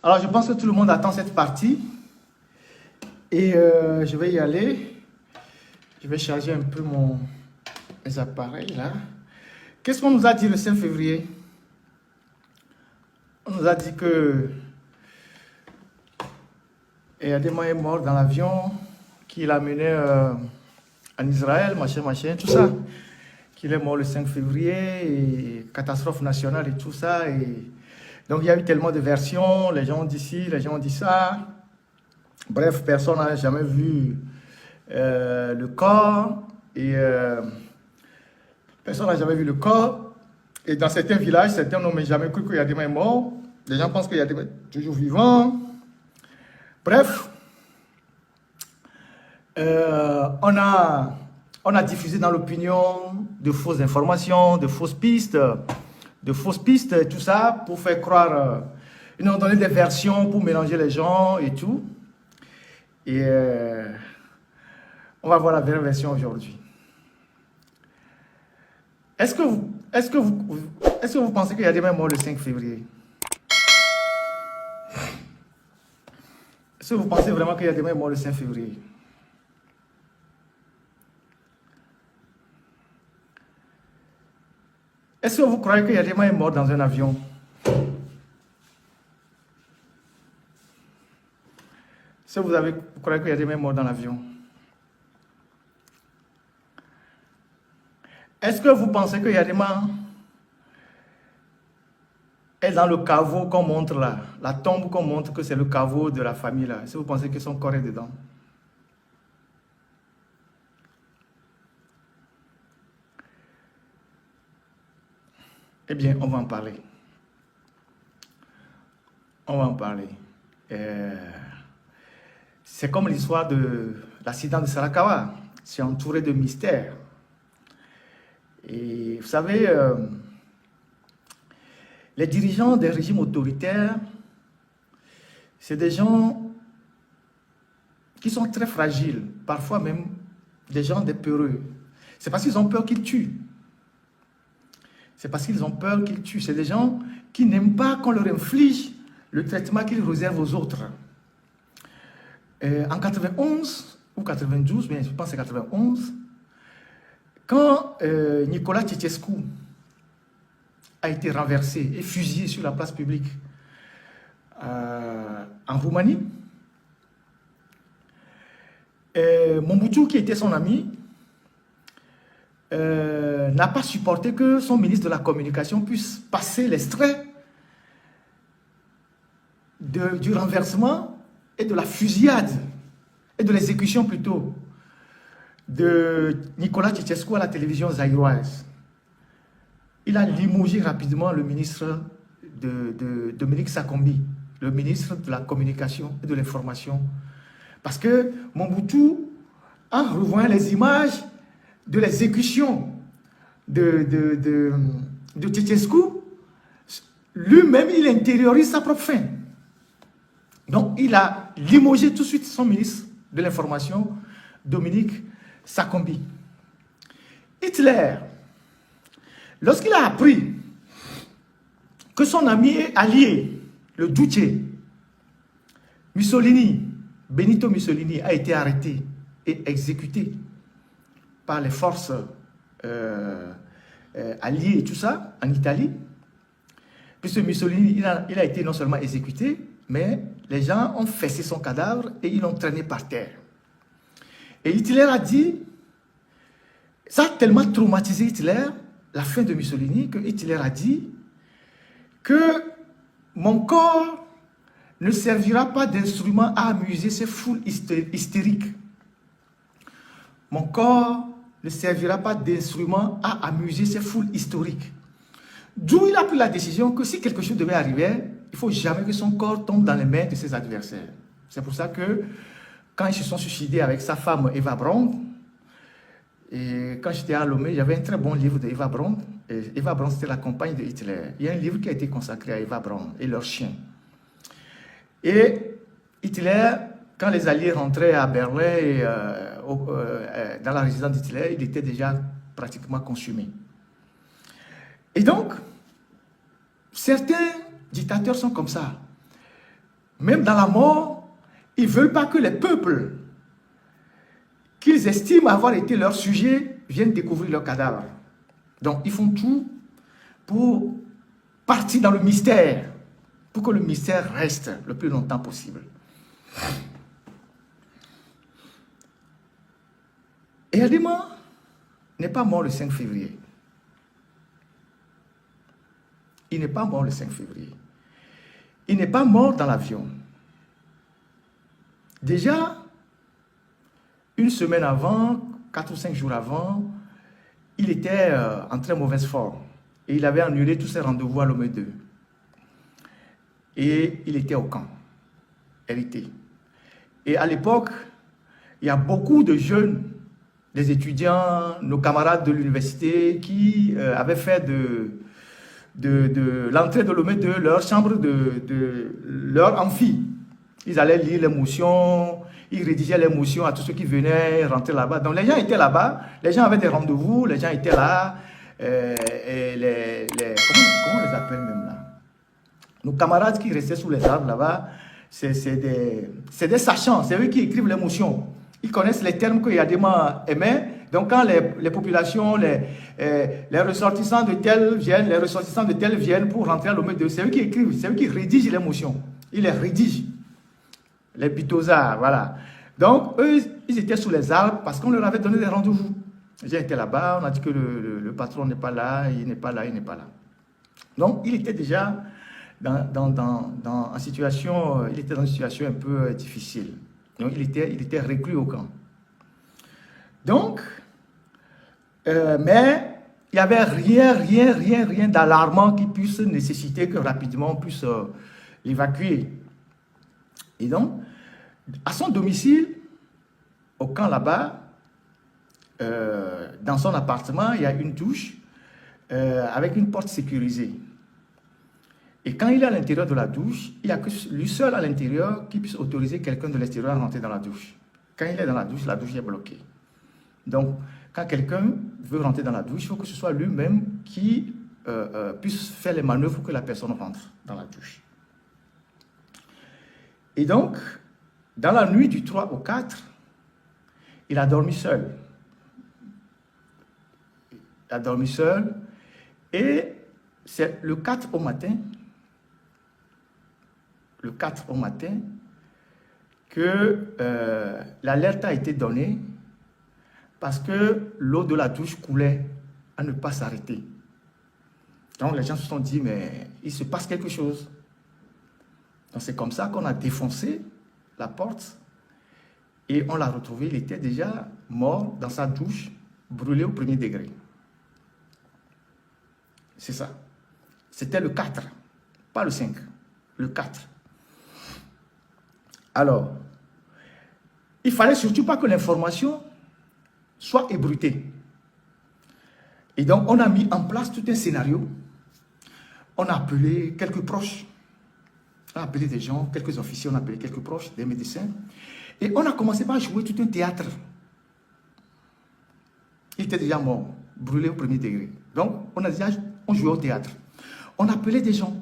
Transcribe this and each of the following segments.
Alors, je pense que tout le monde attend cette partie. Et je vais y aller. Je vais charger un peu mes appareils là. Qu'est-ce qu'on nous a dit le 5 février? On nous a dit que Adema est mort dans l'avion qui l'amenait en Israël, machin, tout ça. Qu'il est mort le 5 février, et catastrophe nationale et tout ça. Et donc il y a eu tellement de versions, les gens ont dit ci, les gens ont dit ça. Bref, personne n'a jamais vu le corps. Et personne n'a jamais vu le corps. Et dans certains villages, certains n'ont jamais cru qu'il y a des mains morts. Les gens pensent qu'il y a des mains toujours vivants. Bref, on a diffusé dans l'opinion de fausses informations, de fausses pistes, tout ça, pour faire croire. Ils nous ont donné des versions pour mélanger les gens et tout. Et on va voir la vraie version aujourd'hui. Est-ce que vous pensez qu'il y a des mains morts le 5 février? Est-ce que vous pensez vraiment qu'il y a des mains morts le 5 février? Est-ce que vous croyez qu'il y a des mains morts dans un avion? Est-ce que vous croyez qu'il y a des mains morts dans l'avion? Est-ce que vous pensez qu'il y a des mains est dans le caveau qu'on montre là, la tombe qu'on montre que c'est le caveau de la famille là? Est-ce que vous pensez que son corps est dedans? Eh bien, on va en parler. On va en parler. C'est comme l'histoire de l'accident de Sarakawa. C'est entouré de mystères. Et vous savez, les dirigeants des régimes autoritaires, c'est des gens qui sont très fragiles, parfois même des gens des peureux. C'est parce qu'ils ont peur qu'ils tuent. C'est parce qu'ils ont peur qu'ils tuent. C'est des gens qui n'aiment pas qu'on leur inflige le traitement qu'ils réservent aux autres. En 91 ou 92, bien, je pense que c'est 91, quand Nicolas Ceausescu a été renversé et fusillé sur la place publique en Roumanie, Mobutu, qui était son ami, n'a pas supporté que son ministre de la Communication puisse passer l'extrait du renversement et de la fusillade, et de l'exécution plutôt, de Nicolas Ceausescu à la télévision zaïroise. Il a limogé rapidement le ministre de Dominique Sakombi, le ministre de la Communication et de l'Information. Parce que Mobutu, en revoyant les images de l'exécution de Ceausescu, lui-même, il intériorise sa propre fin. Donc, il a limogé tout de suite son ministre de l'Information, Dominique Sakombi. Hitler, lorsqu'il a appris que son ami et allié, le Duce, Mussolini, Benito Mussolini, a été arrêté et exécuté par les forces alliées et tout ça, en Italie, puisque Mussolini, il a été non seulement exécuté, mais les gens ont fessé son cadavre et ils l'ont traîné par terre. Et Hitler a dit, ça a tellement traumatisé Hitler, la fin de Mussolini, que Hitler a dit que mon corps ne servira pas d'instrument à amuser ces foules hystériques. Mon corps ne servira pas d'instrument à amuser ces foules historiques. D'où il a pris la décision que si quelque chose devait arriver, il ne faut jamais que son corps tombe dans les mains de ses adversaires. C'est pour ça que quand ils se sont suicidés avec sa femme Eva Braun, et quand j'étais à Lomé, j'avais un très bon livre d'Eva Braun. Et Eva Braun, c'était la compagne de Hitler. Il y a un livre qui a été consacré à Eva Braun et leur chien. Et Hitler, quand les Alliés rentraient à Berlin et dans la résidence d'Hitler, il était déjà pratiquement consumé. Et donc, certains dictateurs sont comme ça. même dans la mort, ils ne veulent pas que les peuples qu'ils estiment avoir été leurs sujets viennent découvrir leurs cadavres. Donc, ils font tout pour partir dans le mystère, pour que le mystère reste le plus longtemps possible. Et Adéma n'est pas mort le 5 février. Il n'est pas mort le 5 février. Il n'est pas mort dans l'avion. Déjà, une semaine avant, 4 ou 5 jours avant, il était en très mauvaise forme. Et il avait annulé tous ses rendez-vous à Lomé 2. Et il était au camp, hérité. Et à l'époque, il y a beaucoup de jeunes, des étudiants, nos camarades de l'université qui avaient fait de l'entrée de Lomé 2 leur chambre, de leur amphi. Ils allaient lire les motions, ils rédigeaient les motions à tous ceux qui venaient rentrer là-bas. Donc les gens étaient là-bas, les gens avaient des rendez-vous, les gens étaient là. Et comment on les appelle même là? Nos camarades qui restaient sous les arbres là-bas, c'est des sachants, c'est eux qui écrivent les motions. Ils connaissent les termes que Yadema aimait. Donc quand les populations, les ressortissants de tel viennent, les ressortissants de tel viennent pour rentrer à l'Omé 2, c'est eux qui écrivent, c'est eux qui rédigent les motions. Ils les rédigent. Les bitosards, voilà. Donc, eux, ils étaient sous les arbres parce qu'on leur avait donné des rendez-vous. Les gens étaient là-bas, on a dit que le patron n'est pas là, il n'est pas là, il n'est pas là. Donc, il était déjà dans une situation un peu difficile. Donc, il était reclus au camp. Donc, mais il n'y avait rien d'alarmant qui puisse nécessiter que rapidement on puisse l'évacuer. Et donc, à son domicile, au camp là-bas, dans son appartement, il y a une douche avec une porte sécurisée. Et quand il est à l'intérieur de la douche, il n'y a que lui seul à l'intérieur qui puisse autoriser quelqu'un de l'extérieur à rentrer dans la douche. Quand il est dans la douche est bloquée. Donc, quand quelqu'un veut rentrer dans la douche, il faut que ce soit lui-même qui puisse faire les manœuvres pour que la personne rentre dans la douche. Et donc, dans la nuit du 3 au 4, il a dormi seul. Il a dormi seul. Et c'est le 4 au matin, que l'alerte a été donnée parce que l'eau de la douche coulait à ne pas s'arrêter. Donc les gens se sont dit, mais il se passe quelque chose. Donc c'est comme ça qu'on a défoncé la porte et on l'a retrouvé. Il était déjà mort dans sa douche, brûlé au 1er degré. C'est ça. C'était le 4, pas le 5, le 4. Alors, il ne fallait surtout pas que l'information soit ébruitée. Et donc, on a mis en place tout un scénario. On a appelé quelques proches. On a appelé des gens, quelques officiers, on a appelé quelques proches, des médecins. Et on a commencé par jouer tout un théâtre. Il était déjà mort, brûlé au 1er degré. Donc, on jouait au théâtre. On appelait des gens.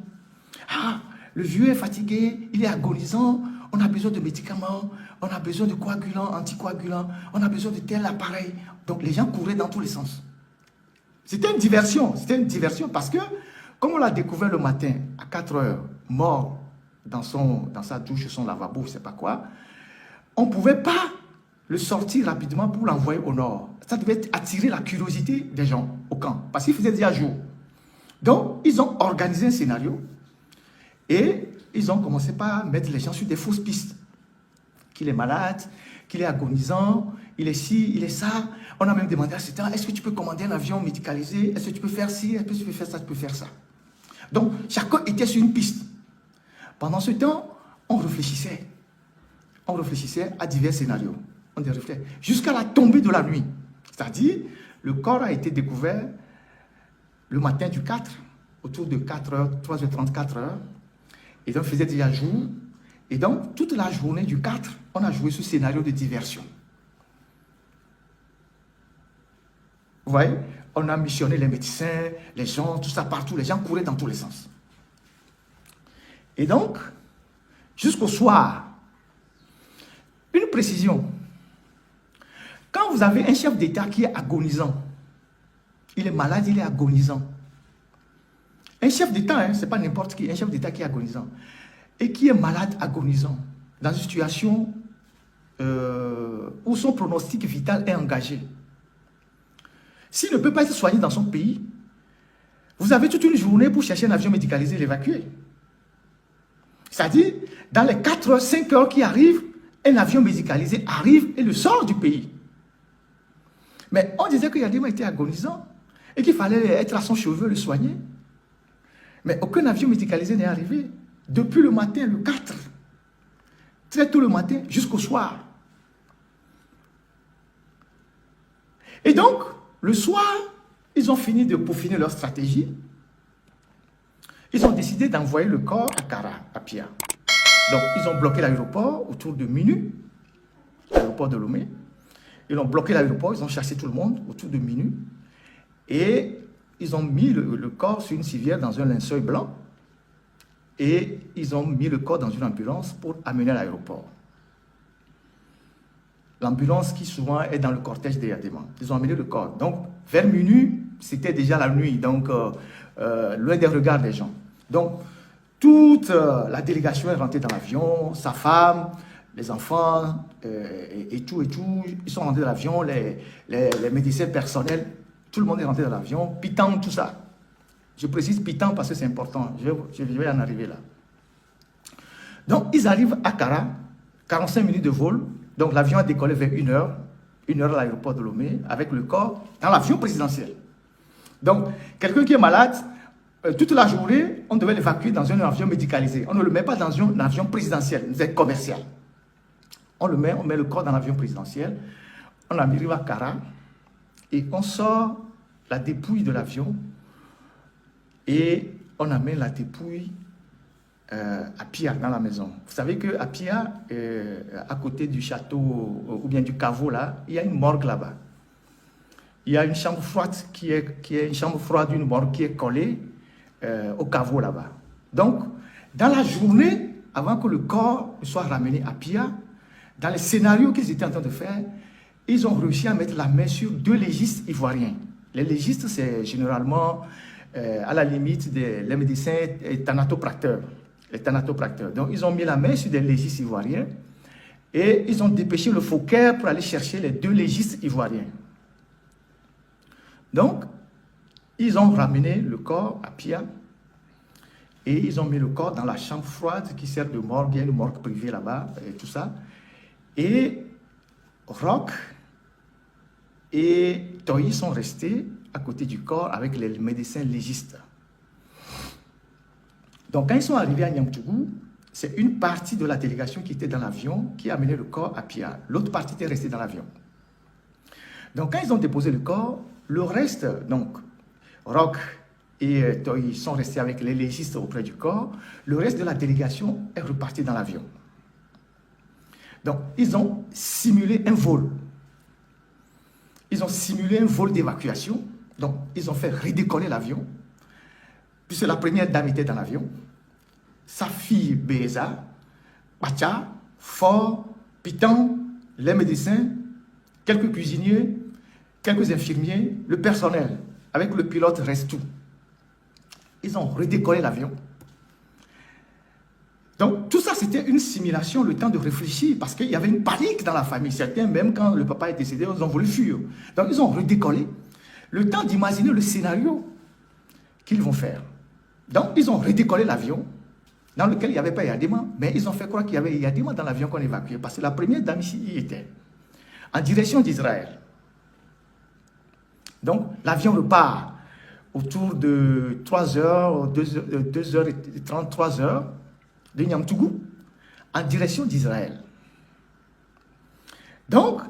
Ah, le vieux est fatigué, il est agonisant, on a besoin de médicaments, on a besoin de coagulants, anticoagulants, on a besoin de tel appareil. Donc, les gens couraient dans tous les sens. C'était une diversion parce que, comme on l'a découvert le matin, à 4 heures, mort dans sa douche, son lavabo, je ne sais pas quoi, on ne pouvait pas le sortir rapidement pour l'envoyer au nord. Ça devait attirer la curiosité des gens au camp, parce qu'il faisait déjà jour. Donc, ils ont organisé un scénario et ils ont commencé par mettre les gens sur des fausses pistes. Qu'il est malade, qu'il est agonisant, il est ci, il est ça. On a même demandé à certains, est-ce que tu peux commander un avion médicalisé? Est-ce que tu peux faire ci? Est-ce que tu peux faire ça? Tu peux faire ça. Donc, chacun était sur une piste. Pendant ce temps, on réfléchissait. On réfléchissait à divers scénarios. On réfléchissait jusqu'à la tombée de la nuit. C'est-à-dire, le corps a été découvert le matin du 4, autour de 4h, 3h30, 4h. Et donc, il faisait déjà jour. Et donc, toute la journée du 4, on a joué ce scénario de diversion. Vous voyez, on a missionné les médecins, les gens, tout ça partout. Les gens couraient dans tous les sens. Et donc, jusqu'au soir. Une précision. Quand vous avez un chef d'État qui est agonisant, il est malade, il est agonisant. Un chef d'État, hein, ce n'est pas n'importe qui, un chef d'État qui est agonisant. Et qui est malade, agonisant, dans une situation où son pronostic vital est engagé. S'il ne peut pas être soigné dans son pays, vous avez toute une journée pour chercher un avion médicalisé et l'évacuer. C'est-à-dire, dans les 4 heures, 5 heures qui arrivent, un avion médicalisé arrive et le sort du pays. Mais on disait que Yadima était agonisant et qu'il fallait être à son chevet, le soigner. Mais aucun avion médicalisé n'est arrivé. Depuis le matin, le 4, très tôt le matin, jusqu'au soir. Et donc, le soir, ils ont fini de peaufiner leur stratégie. Ils ont décidé d'envoyer le corps à Kara, à Pia. Donc, ils ont bloqué l'aéroport autour de minuit, l'aéroport de Lomé. Ils ont bloqué l'aéroport, ils ont chassé tout le monde autour de minuit. Et ils ont mis le corps sur une civière dans un linceul blanc. Et ils ont mis le corps dans une ambulance pour amener à l'aéroport. L'ambulance qui souvent est dans le cortège des Yadema. Ils ont amené le corps. Donc, vers minuit, c'était déjà la nuit, donc loin des regards des gens. Donc, toute la délégation est rentrée dans l'avion, sa femme, les enfants et tout, ils sont rentrés dans l'avion, les médecins personnels, tout le monde est rentré dans l'avion, Pitan, tout ça. Je précise Pitan parce que c'est important, je vais en arriver là. Donc, ils arrivent à Kara, 45 minutes de vol, donc l'avion a décollé vers 1 heure à l'aéroport de Lomé, avec le corps dans l'avion présidentiel. Donc, quelqu'un qui est malade, toute la journée, on devait l'évacuer dans un avion médicalisé. On ne le met pas dans un avion présidentiel, c'est commercial. On met le corps dans l'avion présidentiel, on arrive à Kara, et on sort la dépouille de l'avion, et on amène la dépouille à Pia, dans la maison. Vous savez qu'à Pia, à côté du château, ou bien du caveau là, il y a une morgue là-bas. Il y a une chambre froide qui est une chambre froide d'une morgue qui est collée au caveau là-bas. Donc, dans la journée, avant que le corps soit ramené à Pia, dans les scénarios qu'ils étaient en train de faire, ils ont réussi à mettre la main sur 2 légistes ivoiriens. Les légistes, c'est généralement à la limite les médecins thanatopracteurs. Les thanatopracteurs. Donc, ils ont mis la main sur des légistes ivoiriens et ils ont dépêché le Fouquet pour aller chercher les 2 légistes ivoiriens. Donc, ils ont ramené le corps à Pia et ils ont mis le corps dans la chambre froide qui sert de morgue. Il y a une morgue privée là-bas et tout ça. Et Roch et Toyi sont restés à côté du corps avec les médecins légistes. Donc, quand ils sont arrivés à Niamtougou, c'est une partie de la délégation qui était dans l'avion qui a amené le corps à Pia. L'autre partie était restée dans l'avion. Donc, quand ils ont déposé le corps, le reste, donc, Roch et Toyi sont restés avec les légistes auprès du corps. Le reste de la délégation est reparti dans l'avion. Donc, ils ont simulé un vol. Ils ont simulé un vol d'évacuation. Donc, ils ont fait redécoller l'avion. Puisque la première dame était dans l'avion, sa fille Béza, Bacha, Fort, Pitan, les médecins, quelques cuisiniers, quelques infirmiers, le personnel, avec le pilote reste tout. Ils ont redécollé l'avion. Donc tout ça c'était une simulation, le temps de réfléchir, parce qu'il y avait une panique dans la famille. Certains, même quand le papa est décédé, ils ont voulu fuir. Donc ils ont redécollé, le temps d'imaginer le scénario qu'ils vont faire. Donc, ils ont redécollé l'avion dans lequel il n'y avait pas Yadima, mais ils ont fait croire qu'il y avait Yadima dans l'avion qu'on évacuait, parce que la première dame ici y était, en direction d'Israël. Donc, l'avion repart autour de 3h, 2h30, 3h de Niamtougou, en direction d'Israël. Donc,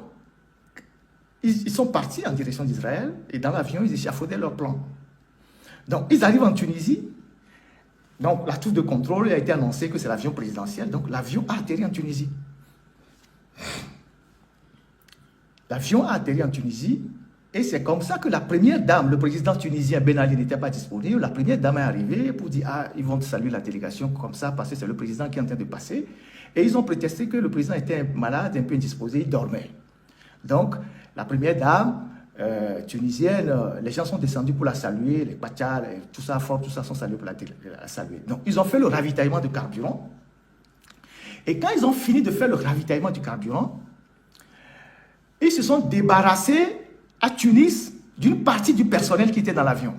ils sont partis en direction d'Israël, et dans l'avion, ils échafaudaient leur plan. Donc, ils arrivent en Tunisie. Donc, la tour de contrôle a été annoncé que c'est l'avion présidentiel. Donc, l'avion a atterri en Tunisie. L'avion a atterri en Tunisie. Et c'est comme ça que la première dame, le président tunisien Ben Ali n'était pas disponible, la première dame est arrivée pour dire, ah, ils vont saluer la délégation comme ça, parce que c'est le président qui est en train de passer. Et ils ont prétesté que le président était malade, un peu indisposé, il dormait. Donc, la première dame tunisienne, les gens sont descendus pour la saluer, les Pachas, tout ça, fort, tout ça sont salués pour la saluer. Donc, ils ont fait le ravitaillement de carburant. Et quand ils ont fini de faire le ravitaillement du carburant, ils se sont débarrassés à Tunis d'une partie du personnel qui était dans l'avion.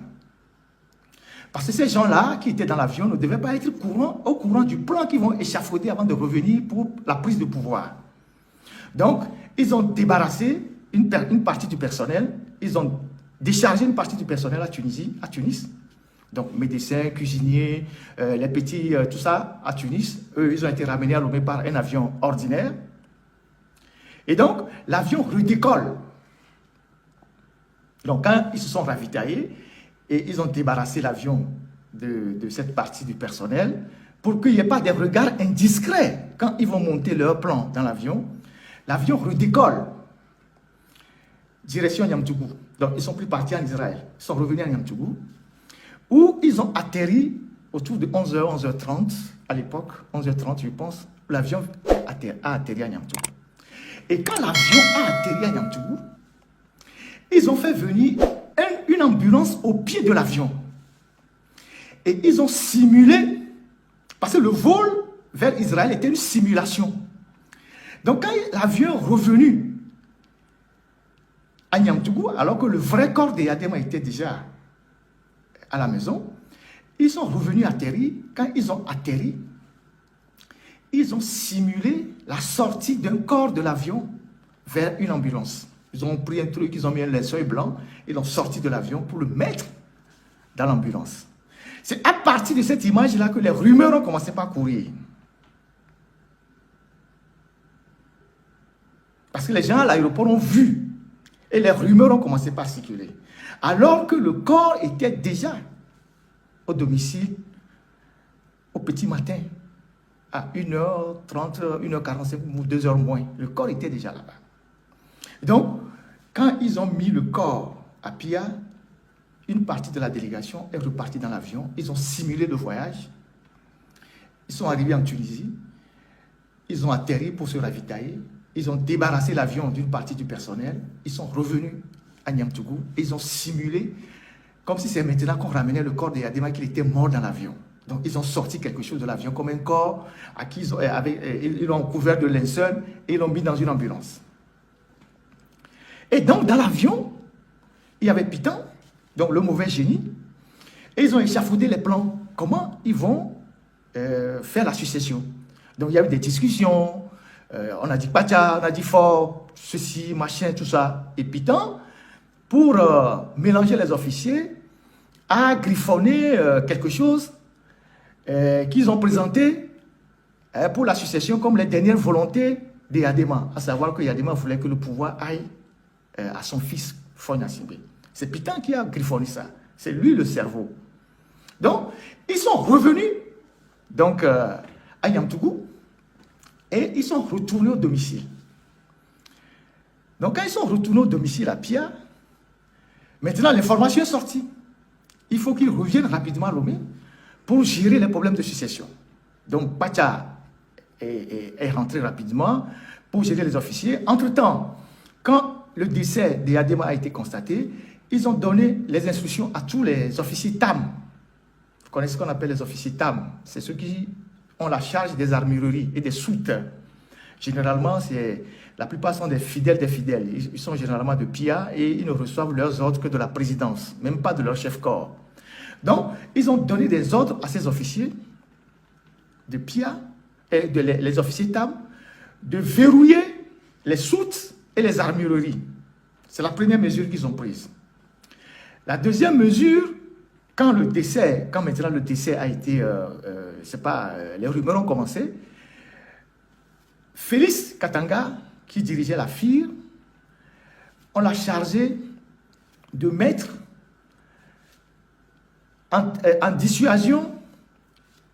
Parce que ces gens-là qui étaient dans l'avion ne devaient pas être au courant du plan qu'ils vont échafauder avant de revenir pour la prise de pouvoir. Donc, ils ont débarrassé une partie du personnel, ils ont déchargé une partie du personnel à Tunis. Donc, médecins, cuisiniers, les petits, tout ça, à Tunis. Eux, ils ont été ramenés à Lomé par un avion ordinaire. Et donc, l'avion redécolle. Donc, quand ils se sont ravitaillés, et ils ont débarrassé l'avion de cette partie du personnel, pour qu'il n'y ait pas des regards indiscrets quand ils vont monter leur plan dans l'avion, l'avion redécolle. Direction Niamtougou. Donc, ils ne sont plus partis en Israël. Ils sont revenus à Niamtougou, où ils ont atterri autour de 11h, 11h30, à l'époque, 11h30, je pense, l'avion a atterri à Niamtougou. Et quand l'avion a atterri à Niamtougou, ils ont fait venir une ambulance au pied de l'avion. Et ils ont simulé, parce que le vol vers Israël était une simulation. Donc quand l'avion est revenu à Niamtougou, alors que le vrai corps de Yadema était déjà à la maison, ils sont revenus atterrir. Quand ils ont atterri, ils ont simulé la sortie d'un corps de l'avion vers une ambulance. Ils ont pris un truc, ils ont mis un linceul blanc, ils l'ont sorti de l'avion pour le mettre dans l'ambulance. C'est à partir de cette image-là que les rumeurs ont commencé à courir. Parce que les gens à l'aéroport ont vu et les rumeurs ont commencé à circuler. Alors que le corps était déjà au domicile au petit matin, à 1h30, 1h45 ou 2h moins. Le corps était déjà là-bas. Donc, quand ils ont mis le corps à Pia, une partie de la délégation est repartie dans l'avion. Ils ont simulé le voyage. Ils sont arrivés en Tunisie. Ils ont atterri pour se ravitailler. Ils ont débarrassé l'avion d'une partie du personnel. Ils sont revenus à Niamtougou. Ils ont simulé, comme si c'est maintenant qu'on ramenait le corps de Yadema, qu'il était mort dans l'avion. Donc, ils ont sorti quelque chose de l'avion, comme un corps à qui ils l'ont couvert de linceul et ils l'ont mis dans une ambulance. Et donc, dans l'avion, il y avait Pitan, donc le mauvais génie, et ils ont échafaudé les plans. Comment ils vont faire la succession? Donc, il y a eu des discussions, on a dit Pacha, on a dit Fort, ceci, machin, tout ça. Et Pitan, pour mélanger les officiers, a griffonné quelque chose qu'ils ont présenté pour la succession comme les dernières volontés de Yadema, à savoir que Yadema voulait que le pouvoir aille à son fils Foy-Nassimbe. C'est Pitan qui a griffonné ça. C'est lui le cerveau. Donc, ils sont revenus donc, à Niamtougou et ils sont retournés au domicile. Donc, quand ils sont retournés au domicile à Pia, maintenant l'information est sortie. Il faut qu'ils reviennent rapidement à Lomé pour gérer les problèmes de succession. Donc, Pacha est rentré rapidement pour gérer les officiers. Entre-temps, quand le décès de Yadema a été constaté, ils ont donné les instructions à tous les officiers TAM. Vous connaissez ce qu'on appelle les officiers TAM. C'est ceux qui ont la charge des armureries et des soutes. Généralement, la plupart sont des fidèles des fidèles. Ils sont généralement de PIA et ils ne reçoivent leurs ordres que de la présidence, même pas de leur chef-corps. Donc, ils ont donné des ordres à ces officiers de PIA et les officiers TAM de verrouiller les soutes et les armureries. C'est la première mesure qu'ils ont prise. La deuxième mesure, quand maintenant le décès a été, les rumeurs ont commencé, Félix Katanga, qui dirigeait la FIR, on l'a chargé de mettre en dissuasion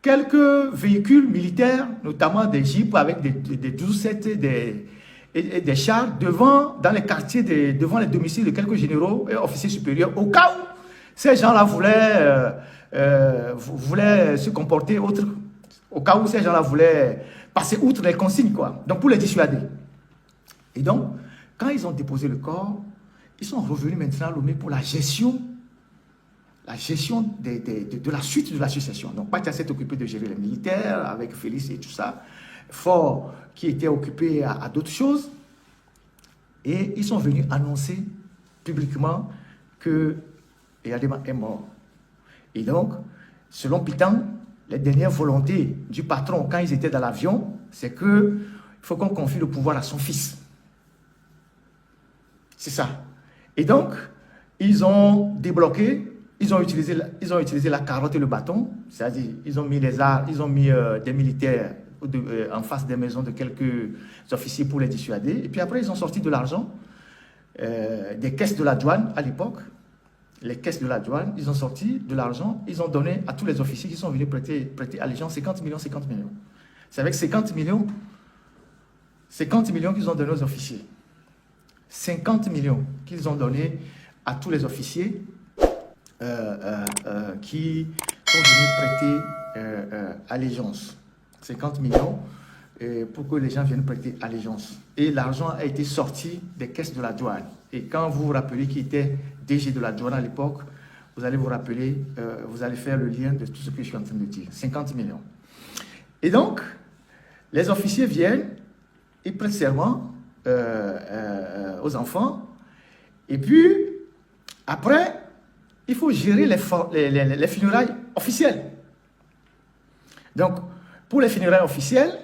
quelques véhicules militaires, notamment des jeeps avec des 12-7 et des chars dans les quartiers, devant les domiciles de quelques généraux et officiers supérieurs, au cas où ces gens-là voulaient se comporter autre, au cas où ces gens-là voulaient passer outre les consignes, quoi. Donc, pour les dissuader. Et donc, quand ils ont déposé le corps, ils sont revenus maintenant à Lomé pour la gestion de la suite de la succession. Donc, Patia s'est occupé de gérer les militaires avec Félix et tout ça. Faure qui était occupé à d'autres choses. Et ils sont venus annoncer publiquement que Eyadema est mort. Et donc, selon Pitan, les dernières volontés du patron quand ils étaient dans l'avion, c'est qu'il faut qu'on confie le pouvoir à son fils. C'est ça. Et donc, ils ont débloqué, ils ont utilisé la carotte et le bâton, c'est-à-dire ils ont mis les arts, ils ont mis des militaires en face des maisons de quelques officiers pour les dissuader. Et puis après, ils ont sorti de l'argent des caisses de la douane à l'époque. Les caisses de la douane, ils ont sorti de l'argent, ils ont donné à tous les officiers qui sont venus prêter allégeance 50 millions. C'est avec 50 millions qu'ils ont donné aux officiers. 50 millions qu'ils ont donné à tous les officiers qui sont venus prêter allégeance. 50 millions pour que les gens viennent prêter allégeance. Et l'argent a été sorti des caisses de la douane. Et quand vous vous rappelez qui était DG de la douane à l'époque, vous allez vous rappeler, vous allez faire le lien de tout ce que je suis en train de dire. 50 millions. Et donc, les officiers viennent, ils prêtent serment aux enfants. Et puis, après, il faut gérer les funérailles officielles. Donc, pour les funérailles officielles,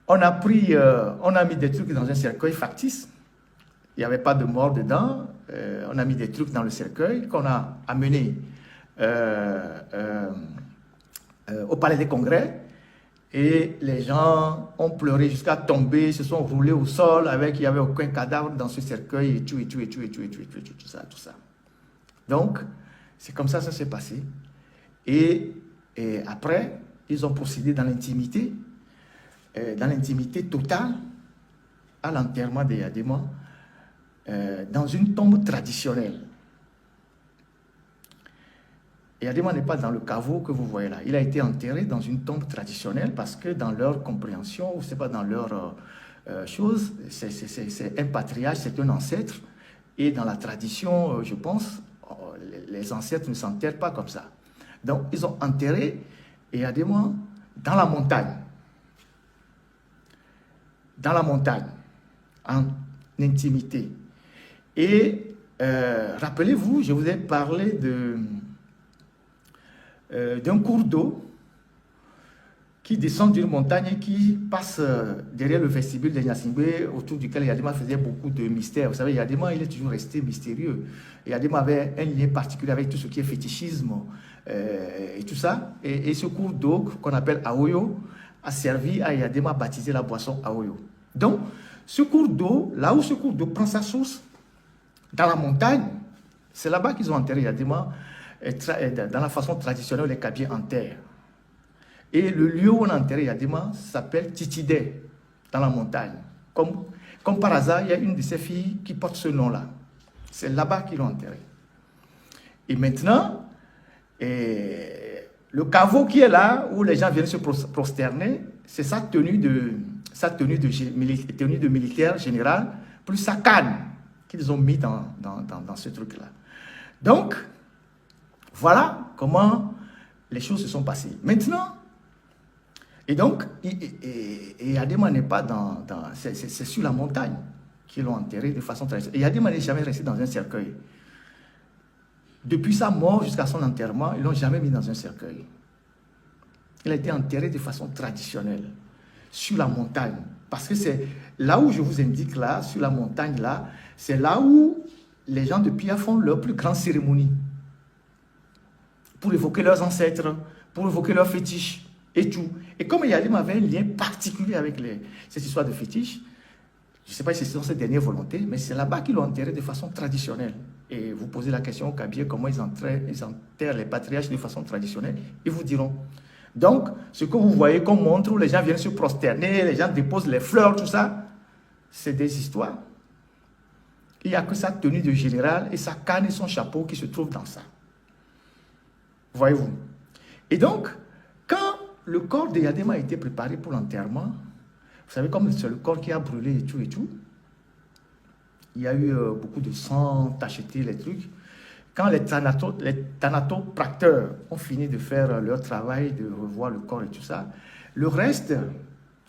on a mis des trucs dans un cercueil factice. Il n'y avait pas de mort dedans. On a mis des trucs dans le cercueil qu'on a amené au Palais des Congrès. Et les gens ont pleuré jusqu'à tomber, se sont roulés au sol il n'y avait aucun cadavre dans ce cercueil et tout ça. Donc, c'est comme ça que ça s'est passé. Et après, ils ont procédé dans l'intimité totale à l'enterrement d'Eyadema dans une tombe traditionnelle. Eyadema n'est pas dans le caveau que vous voyez là. Il a été enterré dans une tombe traditionnelle parce que dans leur compréhension, ou c'est pas dans leur chose, c'est un patriarche, c'est un ancêtre. Et dans la tradition, je pense, les ancêtres ne s'enterrent pas comme ça. Donc, ils ont enterré Eyadema dans la montagne. Dans la montagne, en intimité. Et rappelez-vous, je vous ai parlé d'un cours d'eau qui descend d'une montagne et qui passe derrière le vestibule de Gnassingbé, autour duquel Eyadema faisait beaucoup de mystères. Vous savez, Eyadema, il est toujours resté mystérieux. Eyadema avait un lien particulier avec tout ce qui est fétichisme et tout ça. Et ce cours d'eau qu'on appelle Aoyo a servi à Eyadema à baptiser la boisson Aoyo. Donc, ce cours d'eau, là où ce cours d'eau prend sa source, dans la montagne, c'est là-bas qu'ils ont enterré Eyadema, dans la façon traditionnelle, les Kabyles enterrent. Et le lieu où on a enterré Eyadema s'appelle Titidé, dans la montagne. Comme par hasard, il y a une de ses filles qui porte ce nom-là. C'est là-bas qu'ils l'ont enterré. Et maintenant, le caveau qui est là, où les gens viennent se prosterner, c'est sa tenue de militaire général, plus sa canne qu'ils ont mis dans ce truc-là. Donc, voilà comment les choses se sont passées. Maintenant, et donc, Eyadema n'est pas c'est sur la montagne qu'ils l'ont enterré de façon traditionnelle. Eyadema n'est jamais resté dans un cercueil. Depuis sa mort jusqu'à son enterrement, ils ne l'ont jamais mis dans un cercueil. Il a été enterré de façon traditionnelle, sur la montagne. Parce que c'est là où je vous indique là, sur la montagne là, c'est là où les gens de Pia font leur plus grande cérémonie. Pour évoquer leurs ancêtres, pour évoquer leurs fétiches et tout. Et comme Eyadema avait un lien particulier avec cette histoire de fétiche, je ne sais pas si ce sont ses dernières volontés, mais c'est là-bas qu'ils l'ont enterré de façon traditionnelle. Et vous posez la question aux Kabyles, comment ils enterrent les patriarches de façon traditionnelle, ils vous diront. Donc, ce que vous voyez comme montre où les gens viennent se prosterner, les gens déposent les fleurs, tout ça, c'est des histoires. Il n'y a que sa tenue de général et sa canne et son chapeau qui se trouvent dans ça. Voyez-vous. Et donc, quand le corps de Yadema a été préparé pour l'enterrement, vous savez, comme c'est le corps qui a brûlé et tout, il y a eu beaucoup de sang, tacheté, les trucs. Quand les thanatopracteurs ont fini de faire leur travail, de revoir le corps et tout ça, le reste,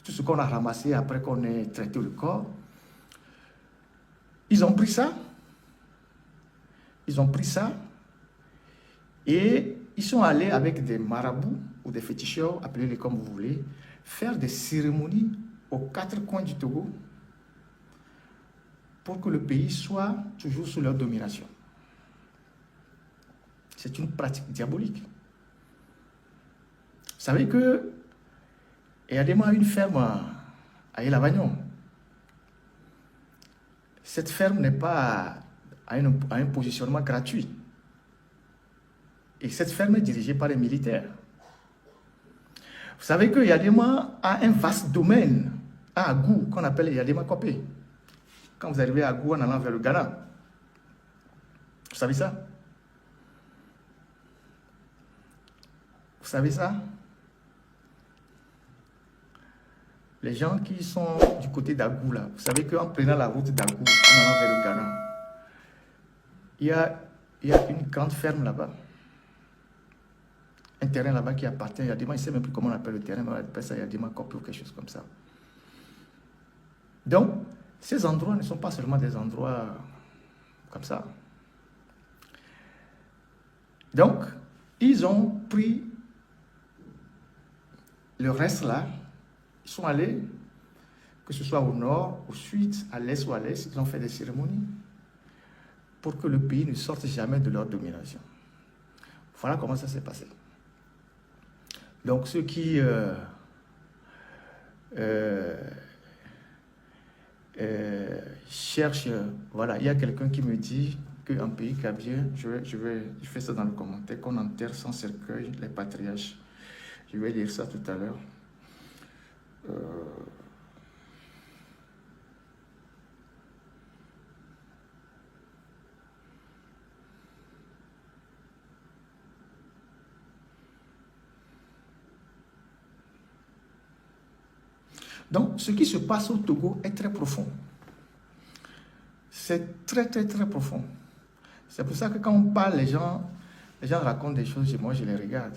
tout ce qu'on a ramassé après qu'on ait traité le corps, ils ont pris ça. Ils ont pris ça et ils sont allés avec des marabouts ou des féticheurs, appelez-les comme vous voulez, faire des cérémonies aux 4 coins du Togo pour que le pays soit toujours sous leur domination. C'est une pratique diabolique. Vous savez que Yadema a une ferme à Elavagnon. Cette ferme n'est pas à un positionnement gratuit. Et cette ferme est dirigée par les militaires. Vous savez que Yadema a un vaste domaine à Agou, qu'on appelle Yadema Kopé. Quand vous arrivez à Agou en allant vers le Ghana. Vous savez ça? Vous savez ça? Les gens qui sont du côté d'Agou, là, vous savez qu'en prenant la route d'Agou, en allant vers le Ghana, il y a une grande ferme là-bas. Un terrain là-bas qui appartient à Yadema, je ne sais même plus comment on appelle le terrain, mais on appelle ça Yadema Kopé ou quelque chose comme ça. Donc, ces endroits ne sont pas seulement des endroits comme ça. Donc, ils ont pris le reste là, ils sont allés, que ce soit au nord, au sud, à l'est ou à l'est, ils ont fait des cérémonies pour que le pays ne sorte jamais de leur domination. Voilà comment ça s'est passé. Donc ceux qui cherchent, voilà, il y a quelqu'un qui me dit qu'un pays cabien, je fais ça dans le commentaire, qu'on enterre sans cercueil les patriarches. Je vais lire ça tout à l'heure. Donc, ce qui se passe au Togo est très profond. C'est très, très, très profond. C'est pour ça que quand on parle, les gens racontent des choses et moi, je les regarde.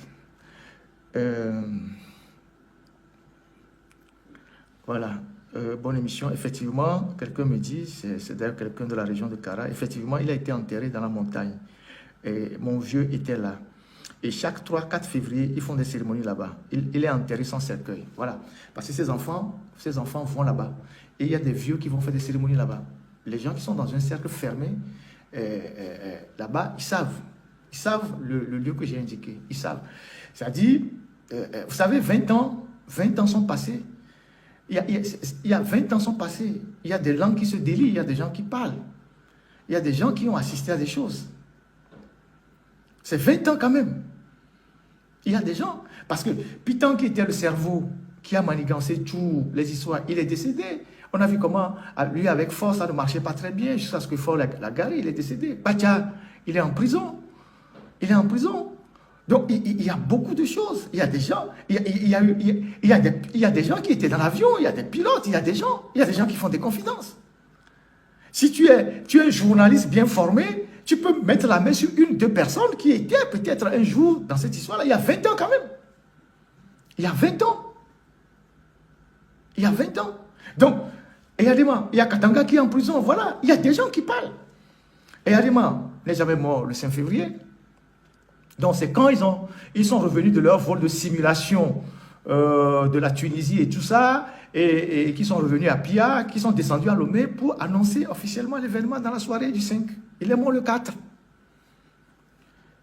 Voilà. Bonne émission. Effectivement, quelqu'un me dit, c'est d'ailleurs quelqu'un de la région de Kara, effectivement, il a été enterré dans la montagne. Et mon vieux était là. Et chaque 3-4 février, ils font des cérémonies là-bas. Il est enterré sans cercueil. Voilà. Parce que ces enfants vont là-bas. Et il y a des vieux qui vont faire des cérémonies là-bas. Les gens qui sont dans un cercle fermé, là-bas, ils savent. Ils savent le lieu que j'ai indiqué. Ils savent. C'est-à-dire, vous savez, 20 ans sont passés. Il y a 20 ans sont passés. Il y a des langues qui se délient. Il y a des gens qui parlent. Il y a des gens qui ont assisté à des choses. C'est 20 ans quand même. Il y a des gens. Parce que Pitan, qui était le cerveau, qui a manigancé toutes les histoires, il est décédé. On a vu comment, lui, avec Force, ça ne marchait pas très bien, jusqu'à ce que Force l'a garé, il est décédé. Batia, il est en prison. Il est en prison. Donc, il y a beaucoup de choses. Il y a des gens, il y a des gens qui étaient dans l'avion, il y a des pilotes, il y a des gens qui font des confidences. Si tu es un journaliste bien formé, tu peux mettre la main sur 1-2 personnes qui étaient peut-être un jour dans cette histoire-là, il y a 20 ans quand même. Il y a 20 ans. Il y a 20 ans. Donc, il y a Katanga qui est en prison, voilà, il y a des gens qui parlent. Et Yadema n'est jamais mort le 5 février. Donc, c'est quand ils sont revenus de leur vol de simulation de la Tunisie et tout ça, et qui sont revenus à Pia, qui sont descendus à Lomé pour annoncer officiellement l'événement dans la soirée du 5. Il est mort le 4.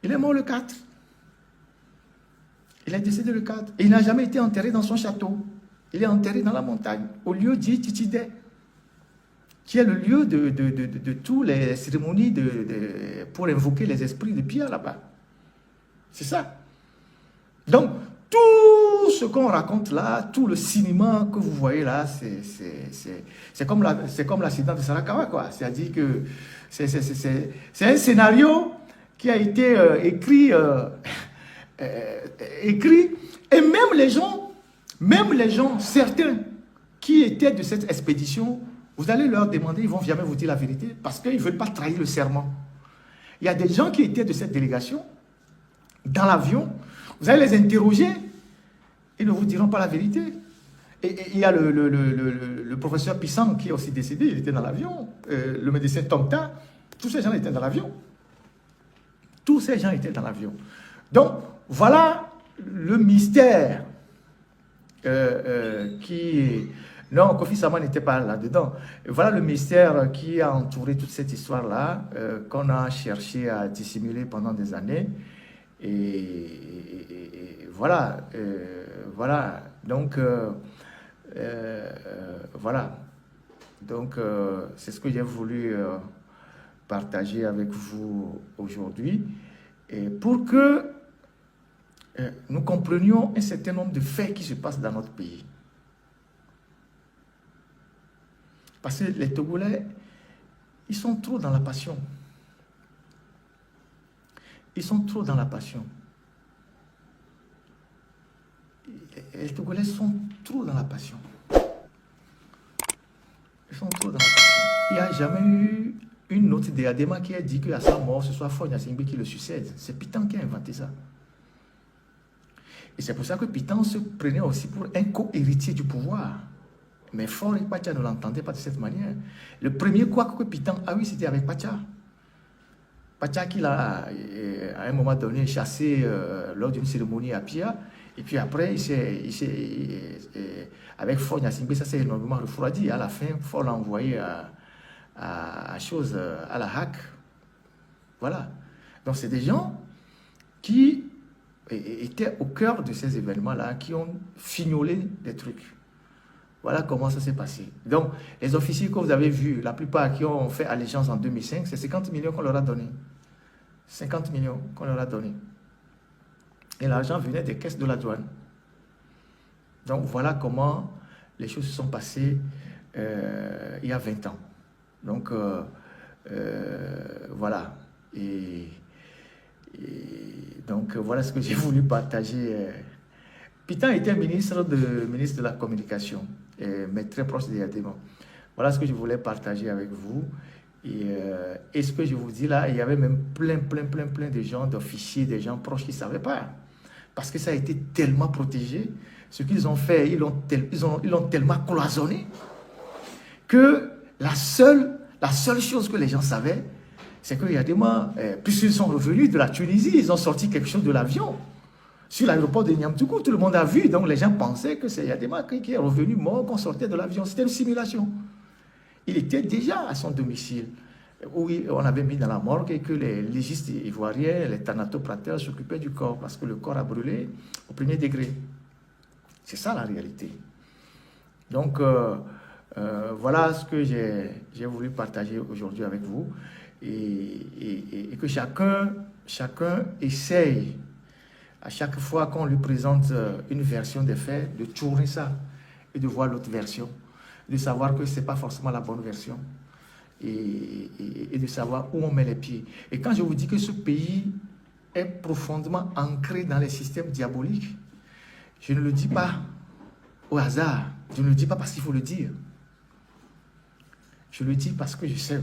Il est mort le 4. Il est décédé le 4. Et il n'a jamais été enterré dans son château. Il est enterré dans la montagne, au lieu dit Titidé, qui est le lieu de toutes les cérémonies pour invoquer les esprits de Pia là-bas. C'est ça. Donc, tout ce qu'on raconte là, tout le cinéma que vous voyez là, c'est comme l'accident de Sarakawa, quoi. C'est-à-dire que c'est un scénario qui a été écrit, et même les gens, certains qui étaient de cette expédition, vous allez leur demander, ils ne vont jamais vous dire la vérité, parce qu'ils ne veulent pas trahir le serment. Il y a des gens qui étaient de cette délégation, dans l'avion, vous allez les interroger, ils ne vous diront pas la vérité. Et il y a le professeur Pissang qui est aussi décédé, il était dans l'avion, le médecin Tomta, tous ces gens étaient dans l'avion. Tous ces gens étaient dans l'avion. Donc, voilà le mystère qui... Non, Kofi Sama n'était pas là-dedans. Voilà le mystère qui a entouré toute cette histoire-là, qu'on a cherché à dissimuler pendant des années. Et voilà. Voilà. Donc, voilà. Donc, c'est ce que j'ai voulu partager avec vous aujourd'hui. Et pour que nous comprenions un certain nombre de faits qui se passent dans notre pays. Parce que les Togolais, ils sont trop dans la passion. Ils sont trop dans la passion. Les Togolais sont trop dans la passion. Ils sont trop dans la passion. Il n'y a jamais eu une note de Adema qui a dit qu'à sa mort, ce soit Faure Gnassingbé qui le succède. C'est Pitan qui a inventé ça. Et c'est pour ça que Pitan se prenait aussi pour un co-héritier du pouvoir. Mais Faure et Pacha ne l'entendaient pas de cette manière. Le premier quoi que Pitan a eu, c'était avec Pacha. Pacha qui l'a, à un moment donné, chassé lors d'une cérémonie à Pia. Et puis après, avec Faure Gnassingbé, ça s'est énormément refroidi. À la fin, Faure l'a envoyé à la HAC. Voilà. Donc, c'est des gens qui étaient au cœur de ces événements-là, qui ont fignolé des trucs. Voilà comment ça s'est passé. Donc, les officiers que vous avez vus, la plupart qui ont fait allégeance en 2005, c'est 50 millions qu'on leur a donné. 50 millions qu'on leur a donné. Et l'argent venait des caisses de la douane. Donc, voilà comment les choses se sont passées il y a 20 ans. Donc, voilà. Donc, voilà ce que j'ai voulu partager. Pitan était ministre de la Communication, mais très proche de Yadema. Voilà ce que je voulais partager avec vous. Et ce que je vous dis là, il y avait même plein de gens, d'officiers, des gens proches qui ne savaient pas. Parce que ça a été tellement protégé. Ce qu'ils ont fait, ils l'ont tellement cloisonné que la seule chose que les gens savaient, c'est qu'il y a des mois, puisqu'ils sont revenus de la Tunisie, ils ont sorti quelque chose de l'avion. Sur l'aéroport de Niamtougou, tout le monde a vu, donc les gens pensaient que c'est Yadema qui est revenu mort, qu'on sortait de l'avion. C'était une simulation. Il était déjà à son domicile, où on avait mis dans la morgue et que les légistes ivoiriens, les thanatoprateurs s'occupaient du corps, parce que le corps a brûlé au premier degré. C'est ça la réalité. Donc, voilà ce que j'ai voulu partager aujourd'hui avec vous. Et que chacun essaye, à chaque fois qu'on lui présente une version des faits, de tourner ça et de voir l'autre version, de savoir que ce n'est pas forcément la bonne version et de savoir où on met les pieds. Et quand je vous dis que ce pays est profondément ancré dans les systèmes diaboliques, je ne le dis pas au hasard, je ne le dis pas parce qu'il faut le dire. Je le dis parce que je sais.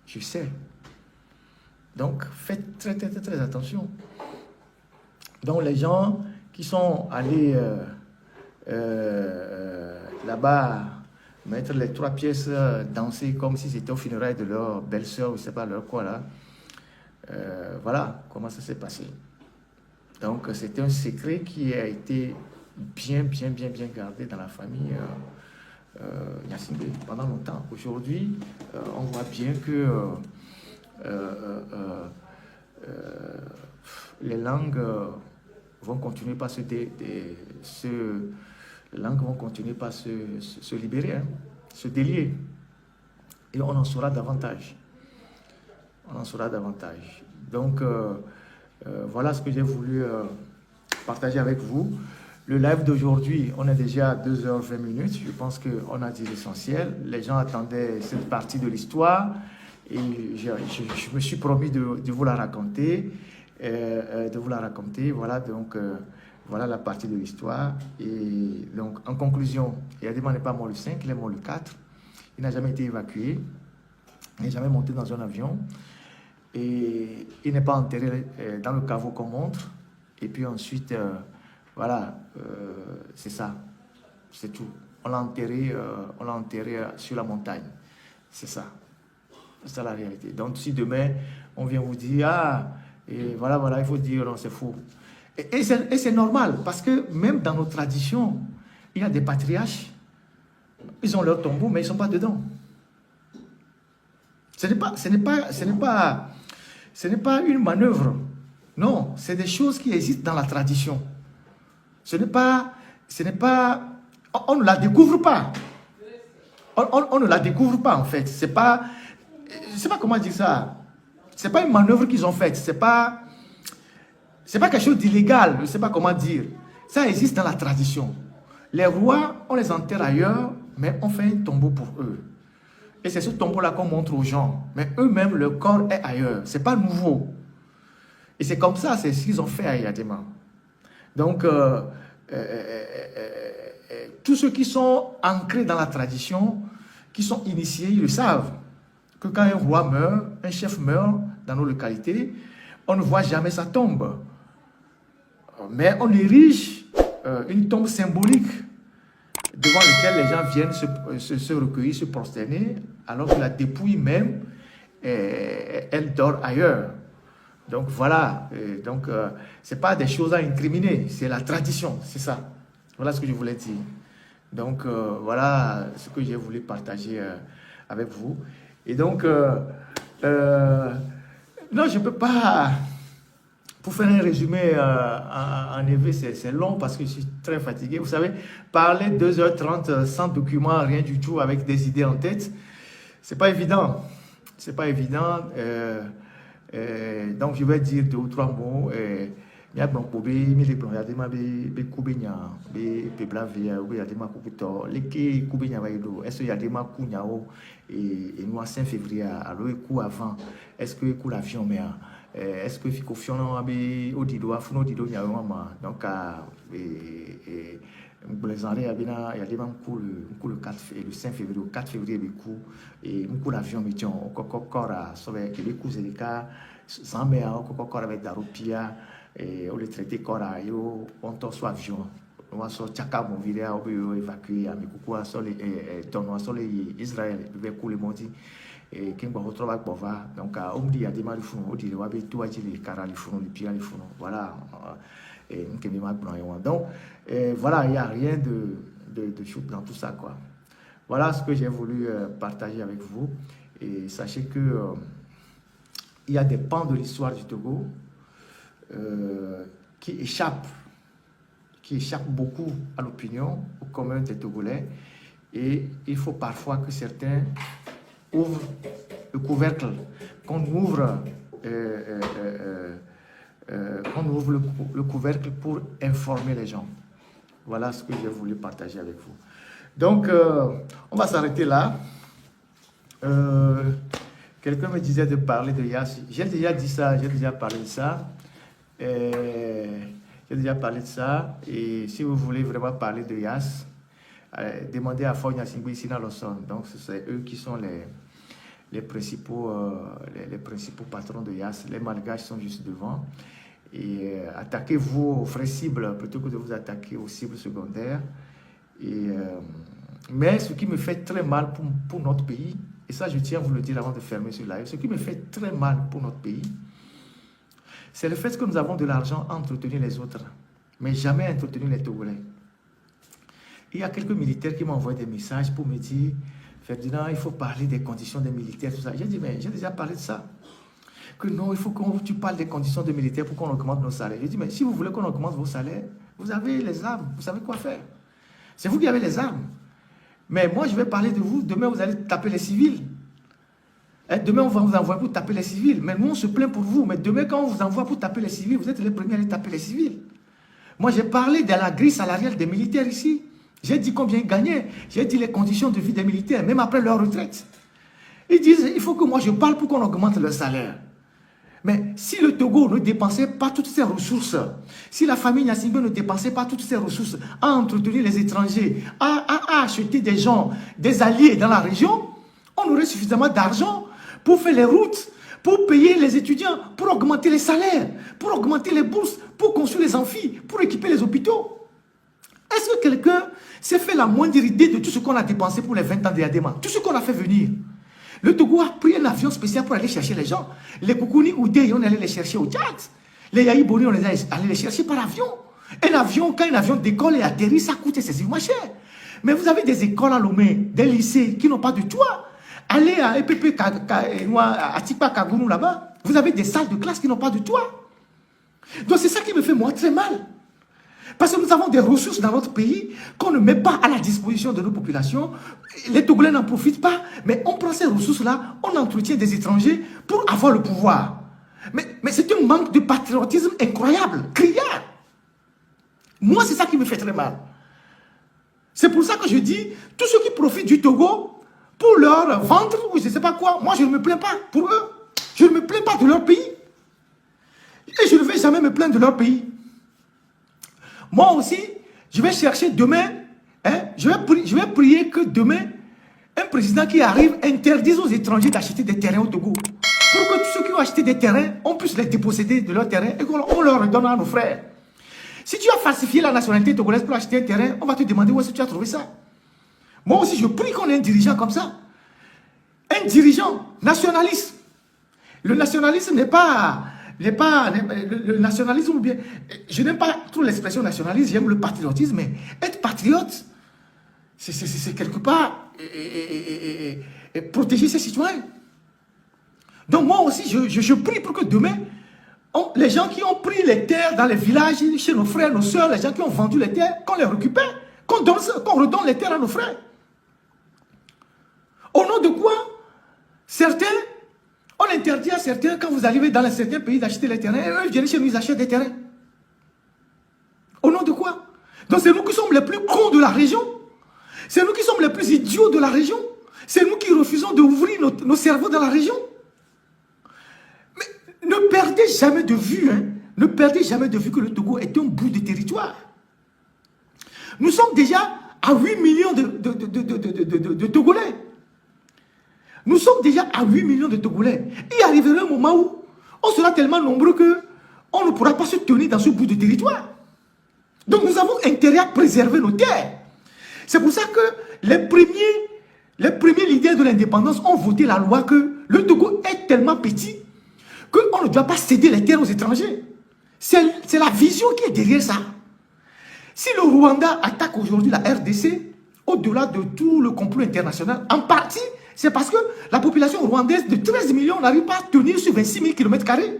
Je sais. Donc, faites très attention. Donc, les gens qui sont allés là-bas mettre les 3 pièces, danser comme si c'était au funérailles de leur belle-sœur, ou je ne sais pas leur quoi là. Voilà comment ça s'est passé. Donc, c'était un secret qui a été bien gardé dans la famille Gnassingbé pendant longtemps. Aujourd'hui, on voit bien que les langues vont continuer par se libérer, hein, se délier. Et on en saura davantage. On en saura davantage. Donc, voilà ce que j'ai voulu partager avec vous. Le live d'aujourd'hui, on est déjà à 2h20. Je pense qu'on a dit l'essentiel. Les gens attendaient cette partie de l'histoire et je me suis promis de vous la raconter. Voilà, donc voilà la partie de l'histoire. Et donc, en conclusion, Yadema n'est pas mort le 5, il est mort le 4. Il n'a jamais été évacué. Il n'est jamais monté dans un avion. Et il n'est pas enterré dans le caveau qu'on montre. Et puis ensuite, voilà, c'est ça. C'est tout. On l'a enterré sur la montagne. C'est ça. C'est ça la réalité. Donc si demain, on vient vous dire, ah, et voilà, il faut dire, non, c'est faux. Et c'est normal, parce que même dans nos traditions, il y a des patriarches. Ils ont leur tombeau, mais ils ne sont pas dedans. Ce n'est pas une manœuvre. Non, c'est des choses qui existent dans la tradition. On ne la découvre pas. On ne la découvre pas, en fait. C'est pas comment dire ça. C'est pas une manœuvre qu'ils ont faite. C'est pas quelque chose d'illégal. Je ne sais pas comment dire. Ça existe dans la tradition. Les rois, on les enterre ailleurs, mais on fait un tombeau pour eux. Et c'est ce tombeau-là qu'on montre aux gens. Mais eux-mêmes, leur corps est ailleurs. Ce n'est pas nouveau. Et c'est comme ça, c'est ce qu'ils ont fait à Yadema. Donc, tous ceux qui sont ancrés dans la tradition, qui sont initiés, ils le savent. Que quand un roi meurt, un chef meurt dans nos localités, on ne voit jamais sa tombe. Mais on érige une tombe symbolique devant laquelle les gens viennent se recueillir, se prosterner, alors que la dépouille même, elle dort ailleurs. Donc voilà, ce n'est pas des choses à incriminer, c'est la tradition, c'est ça. Voilà ce que je voulais dire. Donc voilà ce que j'ai voulu partager avec vous. Et donc, non, je ne peux pas, pour faire un résumé en EV, c'est long parce que je suis très fatigué. Vous savez, parler 2h30 sans document, rien du tout, avec des idées en tête, c'est pas évident. C'est pas évident. Donc, je vais dire 2 ou 3 mots. Il y a des gens et nous, en 5 février, alors, avant, est-ce que l'avion, mais est-ce que il faut au dido, donc, les années, il y a des gens le 4 le 5 février, le 4 février, et l'avion, mais encore à sauver les coups et les cas, sans mais encore avec Daropia, et on les traité encore à yo, on t'en soit avion. On so chaka mon vidéo évacué à Mikuku à sol et dans sol Israël veut couler monti et qui va retrouver Bova donc on dit à des mal fou on dit ouais tout à dire les caras les fou les pieds les fou voilà et on qui m'a blanc donc voilà il y a rien de chou dans tout ça quoi. Voilà ce que j'ai voulu partager avec vous et sachez que il y a des pans de l'histoire du Togo qui échappent beaucoup à l'opinion, au commun des Togolais. Et il faut parfois que certains ouvrent le couvercle, qu'on ouvre le couvercle pour informer les gens. Voilà ce que j'ai voulu partager avec vous. Donc, on va s'arrêter là. Quelqu'un me disait de parler de Yass. J'ai déjà dit ça, j'ai déjà parlé de ça. J'ai déjà parlé de ça, et si vous voulez vraiment parler de Yass, demandez à Foy Nassingui ici dans l'Osson. Donc, c'est eux qui sont les principaux patrons de Yass. Les Malgaches sont juste devant. Et attaquez-vous aux vraies cibles plutôt que de vous attaquer aux cibles secondaires. Mais ce qui me fait très mal pour notre pays, et ça je tiens à vous le dire avant de fermer ce live, ce qui me fait très mal pour notre pays, c'est le fait que nous avons de l'argent à entretenir les autres, mais jamais à entretenir les Togolais. Il y a quelques militaires qui m'ont envoyé des messages pour me dire « Ferdinand, il faut parler des conditions des militaires, tout ça. » J'ai dit « Mais j'ai déjà parlé de ça. Que non, il faut que tu parles des conditions des militaires pour qu'on augmente nos salaires. » J'ai dit « Mais si vous voulez qu'on augmente vos salaires, vous avez les armes, vous savez quoi faire. C'est vous qui avez les armes. Mais moi, je vais parler de vous. Demain, vous allez taper les civils. Demain, on va vous envoyer pour taper les civils. Mais nous, on se plaint pour vous. Mais demain, quand on vous envoie pour taper les civils, vous êtes les premiers à aller taper les civils. Moi, j'ai parlé de la grille salariale des militaires ici. J'ai dit combien ils gagnaient. J'ai dit les conditions de vie des militaires, même après leur retraite. Ils disent, il faut que moi je parle pour qu'on augmente leur salaire. Mais si le Togo ne dépensait pas toutes ses ressources, si la famille Gnassingbé ne dépensait pas toutes ses ressources à entretenir les étrangers, à acheter des gens, des alliés dans la région, on aurait suffisamment d'argent pour faire les routes, pour payer les étudiants, pour augmenter les salaires, pour augmenter les bourses, pour construire les amphis, pour équiper les hôpitaux. Est-ce que quelqu'un s'est fait la moindre idée de tout ce qu'on a dépensé pour les 20 ans de Yadema, tout ce qu'on a fait venir? Le Togo a pris un avion spécial pour aller chercher les gens. Les Koukouni Oudé, on allait les chercher au Tchad. Les Yahi Boni, on allait les chercher par avion. Un avion, quand un avion décolle et atterrit, ça coûte excessivement cher. Mais vous avez des écoles à Lomé, des lycées qui n'ont pas de toit. Allez à EPP, à Tikpa, Kagounou là-bas, vous avez des salles de classe qui n'ont pas de toit. Donc c'est ça qui me fait moi très mal. Parce que nous avons des ressources dans notre pays qu'on ne met pas à la disposition de nos populations. Les Togolais n'en profitent pas, mais on prend ces ressources-là, on entretient des étrangers pour avoir le pouvoir. Mais c'est un manque de patriotisme incroyable, criard. Moi, c'est ça qui me fait très mal. C'est pour ça que je dis, tous ceux qui profitent du Togo pour leur ventre, ou je ne sais pas quoi, moi je ne me plains pas pour eux. Je ne me plains pas de leur pays. Et je ne vais jamais me plaindre de leur pays. Moi aussi, je vais chercher demain, je vais prier que demain, un président qui arrive interdise aux étrangers d'acheter des terrains au Togo. Pour que tous ceux qui ont acheté des terrains, on puisse les déposséder de leurs terrains et qu'on leur redonne à nos frères. Si tu as falsifié la nationalité togolaise pour acheter un terrain, on va te demander où est-ce que tu as trouvé ça. Moi aussi, je prie qu'on ait un dirigeant comme ça. Un dirigeant nationaliste. Le nationalisme n'est pas... le nationalisme ou bien... Je n'aime pas trop l'expression nationaliste, j'aime le patriotisme, mais être patriote, c'est quelque part protéger ses citoyens. Donc moi aussi, je prie pour que demain, les gens qui ont pris les terres dans les villages, chez nos frères, nos soeurs, les gens qui ont vendu les terres, qu'on les récupère, qu'on redonne les terres à nos frères. Au nom de quoi certains... On interdit à certains, quand vous arrivez dans certains pays, d'acheter les terrains, et eux, ils viennent chez nous, ils achètent des terrains. Au nom de quoi? Donc c'est nous qui sommes les plus cons de la région. C'est nous qui sommes les plus idiots de la région. C'est nous qui refusons d'ouvrir nos cerveaux dans la région. Mais ne perdez jamais de vue, ne perdez jamais de vue que le Togo est un bout de territoire. Nous sommes déjà à 8 millions de Togolais. Nous sommes déjà à 8 millions de Togolais. Il arrivera un moment où on sera tellement nombreux qu'on ne pourra pas se tenir dans ce bout de territoire. Donc nous avons intérêt à préserver nos terres. C'est pour ça que les premiers leaders de l'indépendance ont voté la loi que le Togo est tellement petit qu'on ne doit pas céder les terres aux étrangers. C'est la vision qui est derrière ça. Si le Rwanda attaque aujourd'hui la RDC, au-delà de tout le complot international, en partie, c'est parce que la population rwandaise de 13 millions n'arrive pas à tenir sur 26 000 km².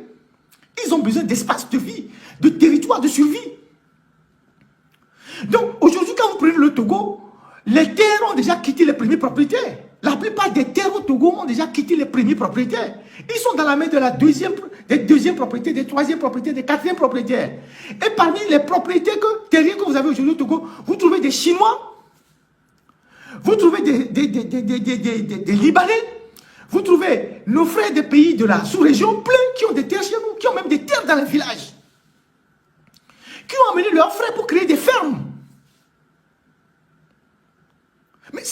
Ils ont besoin d'espace de vie, de territoire de survie. Donc aujourd'hui, quand vous prenez le Togo, les terres ont déjà quitté les premiers propriétaires. La plupart des terres au Togo ont déjà quitté les premiers propriétaires. Ils sont dans la main de des deuxièmes propriétaires, des troisièmes propriétaires, des quatrièmes propriétaires. Et parmi les propriétaires terriens que vous avez aujourd'hui au Togo, vous trouvez des Chinois, vous trouvez des Libanais, vous trouvez nos frères des pays de la sous-région pleins qui ont des terres chez nous, qui ont même des terres dans les villages, qui ont amené leurs frères pour créer des fermes. Mais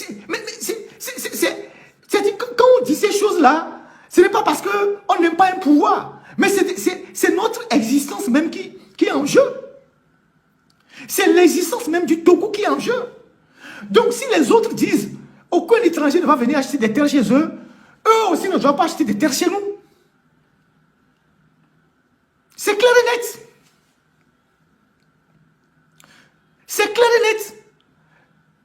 quand on dit ces choses-là, ce n'est pas parce qu'on n'aime pas un pouvoir, mais c'est notre existence même qui est en jeu. C'est l'existence même du Togo qui est en jeu. Donc si les autres disent aucun étranger ne va venir acheter des terres chez eux, eux aussi ne doivent pas acheter des terres chez nous. C'est clair et net. C'est clair et net.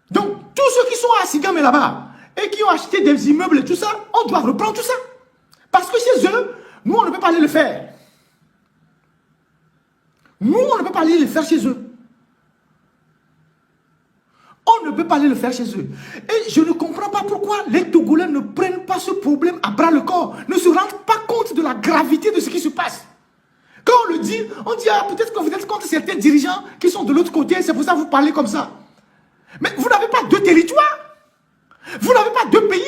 Donc tous ceux qui sont à Sigame là-bas et qui ont acheté des immeubles et tout ça, on doit reprendre tout ça. Parce que chez eux, nous on ne peut pas aller le faire. Nous on ne peut pas aller le faire chez eux. On ne peut pas aller le faire chez eux. Et je ne comprends pas pourquoi les Togolais ne prennent pas ce problème à bras le corps, ne se rendent pas compte de la gravité de ce qui se passe. Que Quand on le dit, on dit, ah, peut-être que vous êtes contre certains dirigeants qui sont de l'autre côté, c'est pour ça que vous parlez comme ça. Mais vous n'avez pas deux territoires. Vous n'avez pas deux pays.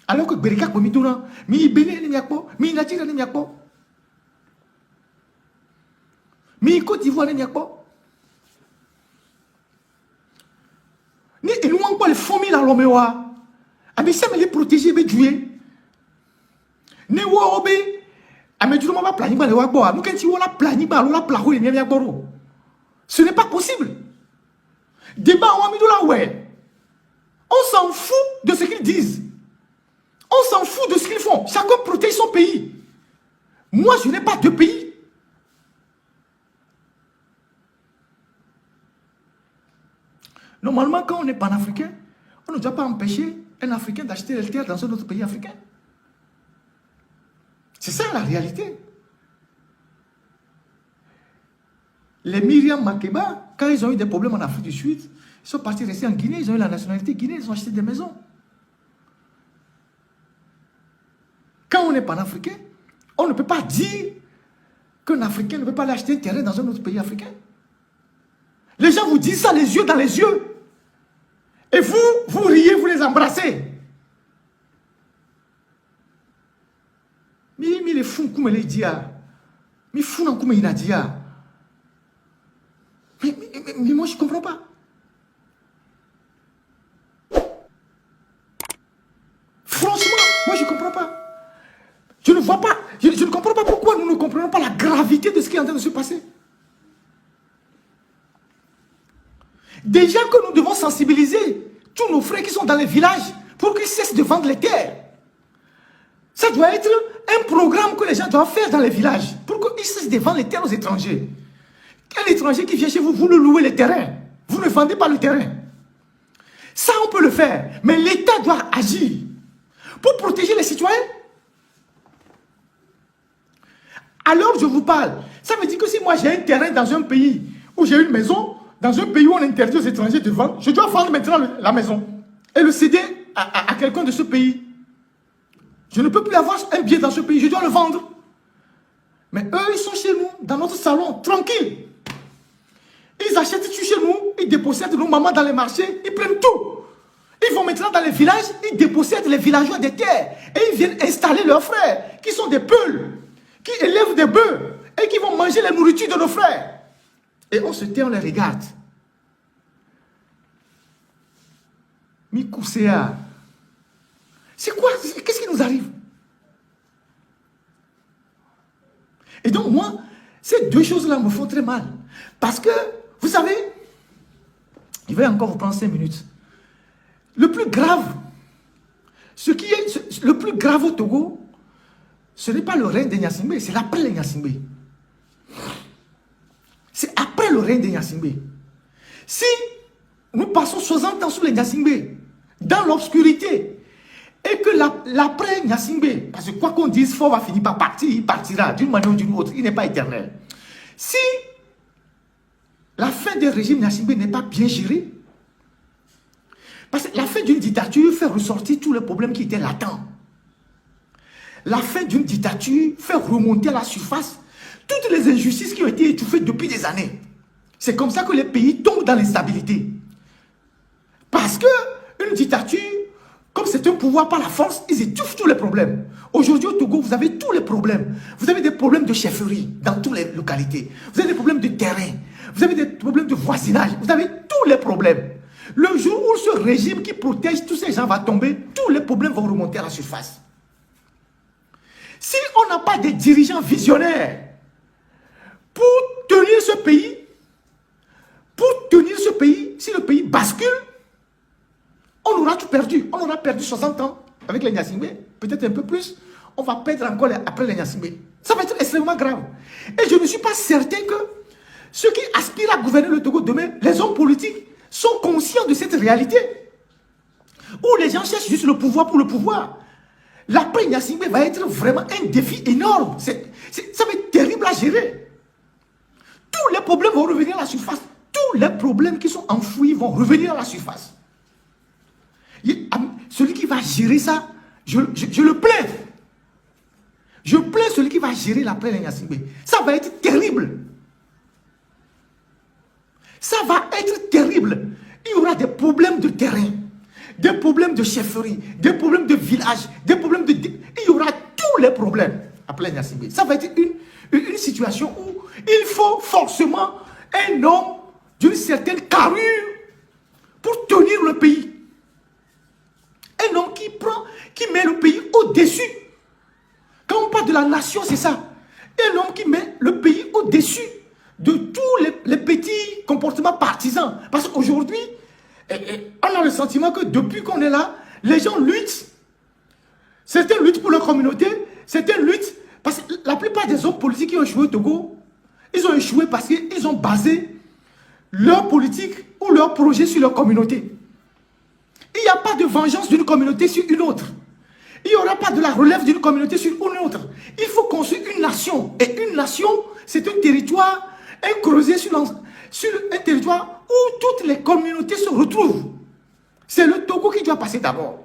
Alors que Berika Komiduna, mi Bénin ni Miakpo, mi Nigeria ni Miakpo, mi Côte d'Ivoire ni Miakpo. Ni loin pas les familles à l'homéoa. Abi ça me les protéger, me jouer. Ne wa obe. Ami tu ne m'as pas planifié ba le wa bo. Nous quand tu la planifié ba la plaho ni Miakpo. Ce n'est pas possible. Débat en Amidoula ouais. On s'en fout de ce qu'ils disent. On s'en fout de ce qu'ils font. Chacun protège son pays. Moi, je n'ai pas de pays. Normalement, quand on est panafricain, on ne doit pas empêcher un Africain d'acheter des terres dans un autre pays africain. C'est ça la réalité. Les Myriam Makeba, quand ils ont eu des problèmes en Afrique du Sud, ils sont partis rester en Guinée, ils ont eu la nationalité guinéenne, ils ont acheté des maisons. Quand on est panafricain, on ne peut pas dire qu'un Africain ne peut pas aller acheter un terrain dans un autre pays africain. Les gens vous disent ça les yeux dans les yeux. Et vous, vous riez, vous les embrassez. Mais les fous comme les dia. Mais fous comme il a dit. Mais moi je ne comprends pas. Franchement, moi je ne comprends pas. Je ne vois pas, je ne comprends pas pourquoi nous ne comprenons pas la gravité de ce qui est en train de se passer. Déjà que nous devons sensibiliser tous nos frères qui sont dans les villages pour qu'ils cessent de vendre les terres. Ça doit être un programme que les gens doivent faire dans les villages pour qu'ils cessent de vendre les terres aux étrangers. Un étranger qui vient chez vous, vous le louez le terrain. Vous ne vendez pas le terrain. Ça, on peut le faire. Mais l'État doit agir pour protéger les citoyens. Alors je vous parle. Ça veut dire que si moi j'ai un terrain dans un pays où j'ai une maison, dans un pays où on interdit aux étrangers de vendre, je dois vendre maintenant la maison et le céder à quelqu'un de ce pays. Je ne peux plus avoir un bien dans ce pays, je dois le vendre. Mais eux, ils sont chez nous, dans notre salon, tranquilles. Ils achètent tout chez nous, ils dépossèdent nos mamans dans les marchés, ils prennent tout. Ils vont maintenant dans les villages, ils dépossèdent les villageois des terres et ils viennent installer leurs frères, qui sont des peuls, qui élèvent des bœufs et qui vont manger la nourriture de nos frères. Et on se tait, on les regarde. Mikouséa. C'est quoi? Qu'est-ce qui nous arrive? Et donc moi, ces deux choses-là me font très mal. Parce que, vous savez, il va encore vous prendre 5 minutes. Le plus grave, le plus grave au Togo, ce n'est pas le règne de Gnassingbé, c'est après le Gnassingbé. C'est après le règne de Gnassingbé. Si nous passons 60 ans sous les Gnassingbé, dans l'obscurité, et que l'après Gnassingbé, parce que quoi qu'on dise, Fort va finir par partir, il partira d'une manière ou d'une autre, il n'est pas éternel. Si la fin du régime Gnassingbé n'est pas bien gérée, parce que la fin d'une dictature fait ressortir tous les problèmes qui étaient latents. La fin d'une dictature fait remonter à la surface toutes les injustices qui ont été étouffées depuis des années. C'est comme ça que les pays tombent dans l'instabilité. Parce que une dictature, comme c'est un pouvoir par la force, ils étouffent tous les problèmes. Aujourd'hui au Togo, vous avez tous les problèmes. Vous avez des problèmes de chefferie dans toutes les localités. Vous avez des problèmes de terrain. Vous avez des problèmes de voisinage. Vous avez tous les problèmes. Le jour où ce régime qui protège tous ces gens va tomber, tous les problèmes vont remonter à la surface. Si on n'a pas des dirigeants visionnaires pour tenir ce pays, si le pays bascule, on aura tout perdu. On aura perdu 60 ans avec les Gnassingbé, peut-être un peu plus. On va perdre encore après les Gnassingbé. Ça va être extrêmement grave. Et je ne suis pas certain que ceux qui aspirent à gouverner le Togo demain, les hommes politiques, sont conscients de cette réalité. Où les gens cherchent juste le pouvoir pour le pouvoir. L'après Gnassingbé va être vraiment un défi énorme. Ça va être terrible à gérer. Tous les problèmes vont revenir à la surface. Tous les problèmes qui sont enfouis vont revenir à la surface. Celui qui va gérer ça, je le plains. Je plains celui qui va gérer l'après Nyasingbe. Ça va être terrible. Ça va être terrible. Il y aura des problèmes de terrain, des problèmes de chefferie, des problèmes de village, des problèmes de... Il y aura tous les problèmes après Nyasingbe. Ça va être une situation où il faut forcément un homme d'une certaine carrure pour tenir le pays. Un homme qui met le pays au-dessus. Quand on parle de la nation, c'est ça. Un homme qui met le pays au-dessus de tous les petits comportements partisans. Parce qu'aujourd'hui, on a le sentiment que depuis qu'on est là, les gens luttent. Certains luttent pour leur communauté, certains luttent parce que la plupart des hommes politiques qui ont échoué au Togo, ils ont échoué parce qu'ils ont basé leur politique ou leur projet sur leur communauté. Il n'y a pas de vengeance d'une communauté sur une autre. Il n'y aura pas de la relève d'une communauté sur une autre. Il faut construire une nation. Et une nation, c'est un territoire encreuvé sur un territoire où toutes les communautés se retrouvent. C'est le Togo qui doit passer d'abord.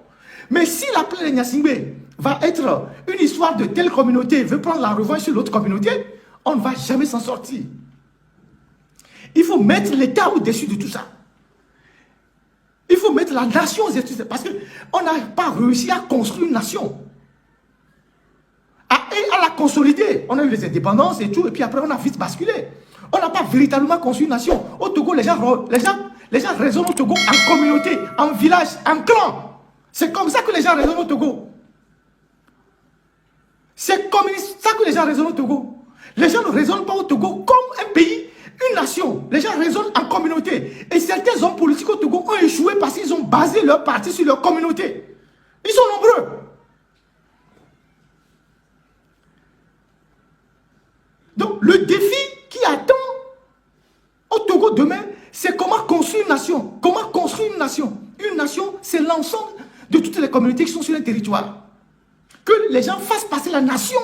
Mais si la plaine de Nyasingbe va être une histoire de telle communauté veut prendre la revanche sur l'autre communauté, on ne va jamais s'en sortir. Il faut mettre l'État au-dessus de tout ça. Il faut mettre la nation au-dessus de ça. Parce qu'on n'a pas réussi à construire une nation. À la consolider. On a eu les indépendances et tout, et puis après on a vite basculé. On n'a pas véritablement construit une nation. Au Togo, les gens raisonnent au Togo en communauté, en village, en clan. C'est comme ça que les gens raisonnent au Togo. C'est comme ça que les gens raisonnent au Togo. Les gens ne raisonnent pas au Togo comme un pays, une nation. Les gens raisonnent en communauté. Et certains hommes politiques au Togo ont échoué parce qu'ils ont basé leur parti sur leur communauté. Ils sont nombreux. Donc, le défi qui attend au Togo demain, c'est comment construire une nation. Comment construire une nation? Une nation, c'est l'ensemble de toutes les communautés qui sont sur un territoire. Que les gens fassent passer la nation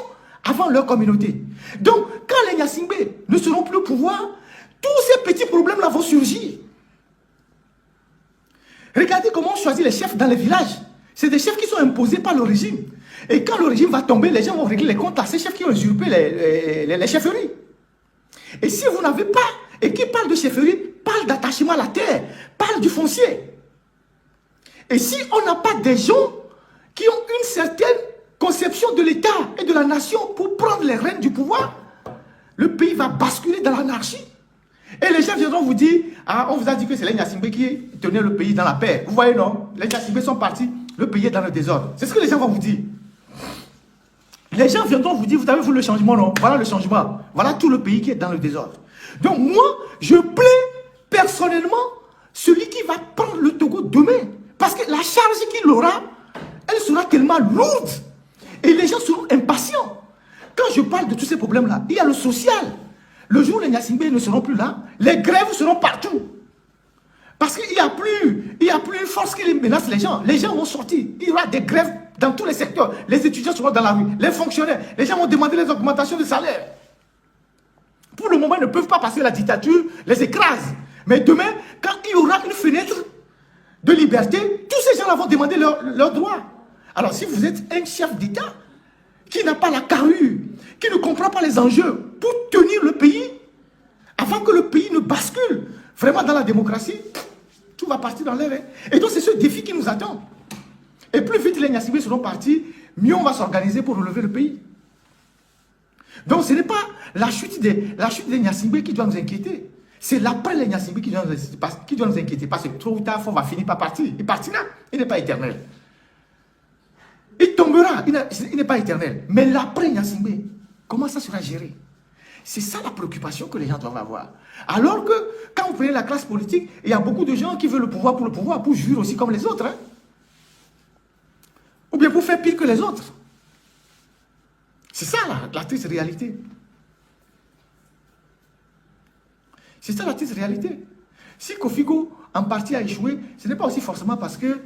avant leur communauté. Donc, quand les Nyasingbe ne seront plus au pouvoir, tous ces petits problèmes-là vont surgir. Regardez comment on choisit les chefs dans les villages. C'est des chefs qui sont imposés par le régime. Et quand le régime va tomber, les gens vont régler les comptes à ces chefs qui ont usurpé les chefferies. Et si vous n'avez pas, et qui parle de chefferie, parle d'attachement à la terre, parle du foncier. Et si on n'a pas des gens qui ont une certaine conception de l'État et de la nation pour prendre les rênes du pouvoir, le pays va basculer dans l'anarchie. Et les gens viendront vous dire, ah, on vous a dit que c'est les Nyasingbe qui tenaient le pays dans la paix. Vous voyez, non? Les Nyasingbe sont partis, le pays est dans le désordre. C'est ce que les gens vont vous dire. Les gens viendront vous dire, vous avez vu le changement, non? Voilà le changement. Voilà tout le pays qui est dans le désordre. Donc moi, je plains personnellement celui qui va prendre le Togo demain. Parce que la charge qu'il aura, elle sera tellement lourde. Et les gens seront impatients. Quand je parle de tous ces problèmes-là, il y a le social. Le jour où les Nyasingbe ne seront plus là, les grèves seront partout. Parce qu'il n'y a plus une force qui menace les gens. Les gens vont sortir. Il y aura des grèves dans tous les secteurs. Les étudiants seront dans la rue. Les fonctionnaires. Les gens vont demander les augmentations de salaire. Pour le moment, ils ne peuvent pas passer la dictature, les écrase. Mais demain, quand il y aura une fenêtre de liberté, tous ces gens-là vont demander leurs droits. Alors, si vous êtes un chef d'État qui n'a pas la carrure, qui ne comprend pas les enjeux pour tenir le pays, avant que le pays ne bascule vraiment dans la démocratie, tout va partir dans l'air. Et donc, c'est ce défi qui nous attend. Et plus vite les Nyasingbe seront partis, mieux on va s'organiser pour relever le pays. Donc, ce n'est pas la chute des Nyasingbe qui doit nous inquiéter. C'est l'après les Nyasingbe qui doit nous inquiéter. Parce que trop ou tard, on va finir par partir. Il partira, il n'est pas éternel. Il tombera, il n'est pas éternel. Mais l'après Nyasingbe, comment ça sera géré? C'est ça la préoccupation que les gens doivent avoir. Alors que, quand vous prenez la classe politique, il y a beaucoup de gens qui veulent le pouvoir, pour jouir aussi comme les autres. Hein? Ou bien pour faire pire que les autres. C'est ça la triste réalité. C'est ça la triste réalité. Si Kofigo, en partie, a échoué, ce n'est pas aussi forcément parce que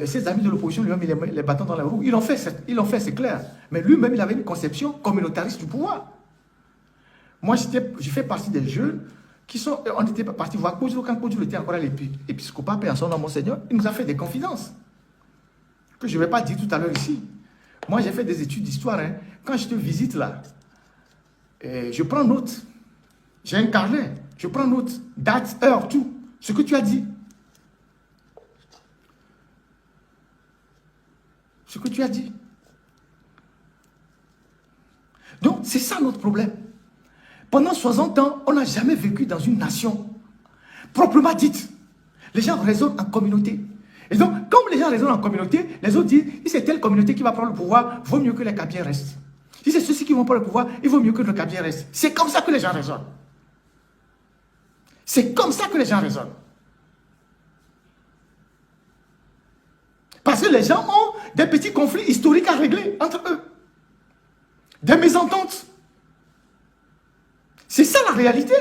ses amis de l'opposition lui ont mis les bâtons dans la roue. Ils l'ont fait, c'est clair. Mais lui-même, il avait une conception communautariste du pouvoir. Moi, je fais partie des jeunes qui sont... On était partis voir Kodjo, quand Kodjo était encore à l'épiscopat, paix en son nom, Monseigneur, il nous a fait des confidences. que je ne vais pas dire tout à l'heure ici. Moi, j'ai fait des études d'histoire. Hein. Quand je te visite là, je prends note. J'ai un carnet. Je prends note. Date, heure, tout. Ce que tu as dit. Ce que tu as dit. Donc, c'est ça notre problème. Pendant 60 ans, on n'a jamais vécu dans une nation proprement dite. Les gens raisonnent en communauté. Et donc, comme les gens raisonnent en communauté, les autres disent, si c'est telle communauté qui va prendre le pouvoir, il vaut mieux que les Kabyles restent. Si c'est ceux-ci qui vont prendre le pouvoir, il vaut mieux que les Kabyles restent. C'est comme ça que les gens raisonnent. C'est comme ça que les gens raisonnent. Parce que les gens ont des petits conflits historiques à régler entre eux. Des mésententes. C'est ça la réalité.